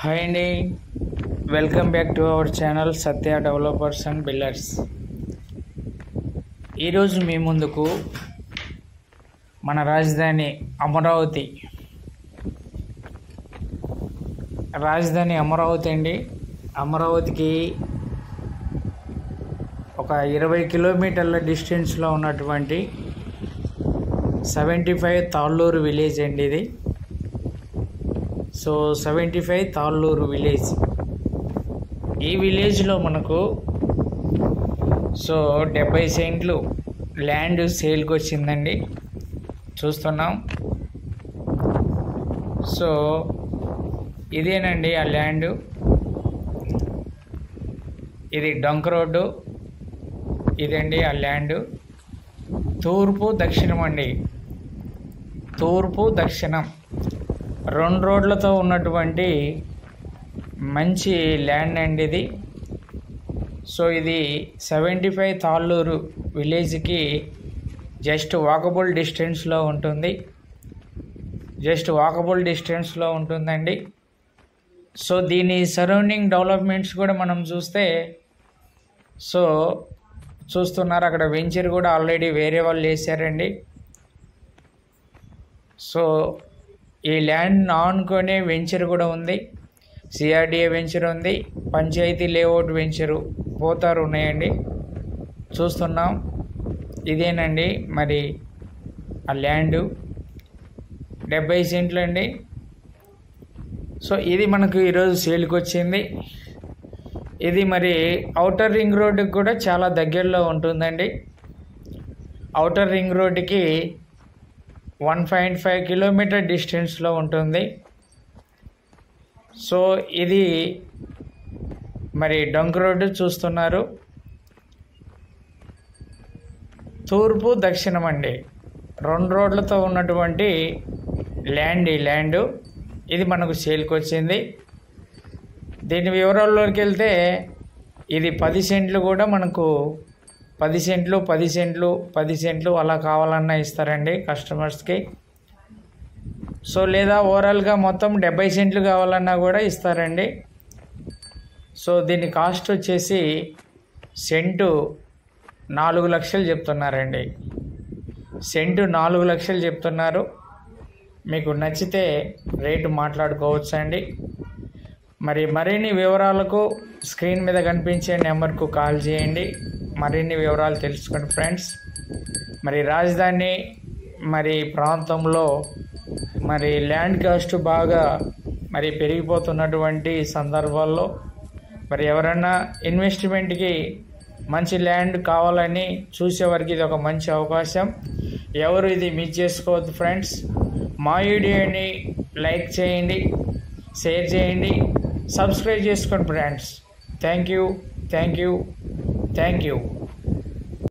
Hi అండి, welcome back to our channel Satya developers and builders. ఈరోజు మీ ముందుకు మన రాజధాని అమరావతి అండి. అమరావతికి ఒక 20 కిలోమీటర్ల డిస్టెన్స్లో ఉన్నటువంటి 75 తాళ్ళూరు విలేజ్ అండి ఇది. So 75 Talluru village. ఈ విలేజ్లో మనకు 70 సెంట్లు ల్యాండ్ సేల్కి వచ్చిందండి, చూస్తున్నాం. సో ఇదేనండి ఆ ల్యాండ్. ఇది డొంక రోడ్డు, ఇదండి ఆ ల్యాండ్. తూర్పు దక్షిణం అండి, తూర్పు దక్షిణం 2 రోడ్లతో ఉన్నటువంటి మంచి ల్యాండ్ అండి ఇది. సో ఇది 75 తాళ్ళూరు విలేజ్కి జస్ట్ వాకబుల్ డిస్టెన్స్లో ఉంటుందండి. సో దీని సరౌండింగ్ డెవలప్మెంట్స్ కూడా మనం చూస్తున్నారు. అక్కడ వెంచర్ కూడా ఆల్రెడీ వేరే వాళ్ళు వేసారండి. సో ఈ ల్యాండ్ ఆనుకునే వెంచర్ కూడా ఉంది, సిఆర్డిఏ వెంచర్ ఉంది, పంచాయతీ లేఅవుట్ వెంచరు పోతారు ఉన్నాయండి, చూస్తున్నాం. ఇదేనండి మరి ఆ ల్యాండు 70 సెంట్లు అండి. సో ఇది మనకు ఈరోజు సేల్కి వచ్చింది. ఇది మరి ఔటర్ రింగ్ రోడ్డుకి కూడా చాలా దగ్గరలో ఉంటుందండి. ఔటర్ రింగ్ రోడ్డుకి 1.5 కిలోమీటర్ డిస్టెన్స్లో ఉంటుంది. సో ఇది మరి డొంక రోడ్డు చూస్తున్నారు. తూర్పు దక్షిణం అండి, 2 రోడ్లతో ఉన్నటువంటి ల్యాండ్ ఈ ల్యాండ్. ఇది మనకు సేల్కి వచ్చింది. దీని వివరాల్లోకి వెళ్తే ఇది 10 సెంట్లు కూడా మనకు 10 సెంట్లు అలా కావాలన్నా ఇస్తారండి కస్టమర్స్కి. సో లేదా ఓవరాల్గా మొత్తం 70 సెంట్లు కావాలన్నా కూడా ఇస్తారండి. సో దీని కాస్ట్ వచ్చేసి సెంటు 4 లక్షలు చెప్తున్నారండి. సెంటు 4 లక్షలు చెప్తున్నారు. మీకు నచ్చితే రేటు మాట్లాడుకోవచ్చు అండి. మరిన్ని వివరాలకు స్క్రీన్ మీద కనిపించే నెంబర్కు కాల్ చేయండి, మరిన్ని వివరాలు తెలుసుకోండి ఫ్రెండ్స్. రాజధాని ప్రాంతంలో ల్యాండ్ కాస్ట్ బాగా పెరిగిపోతున్నటువంటి సందర్భాల్లో ఎవరన్నా ఇన్వెస్ట్మెంట్కి మంచి ల్యాండ్ కావాలని చూసేవారికి ఇది ఒక మంచి అవకాశం. ఎవరు ఇది మిస్ చేసుకోవద్దు ఫ్రెండ్స్. మా వీడియోని లైక్ చేయండి, షేర్ చేయండి, సబ్స్క్రైబ్ చేసుకోండి ఫ్రెండ్స్. Thank you.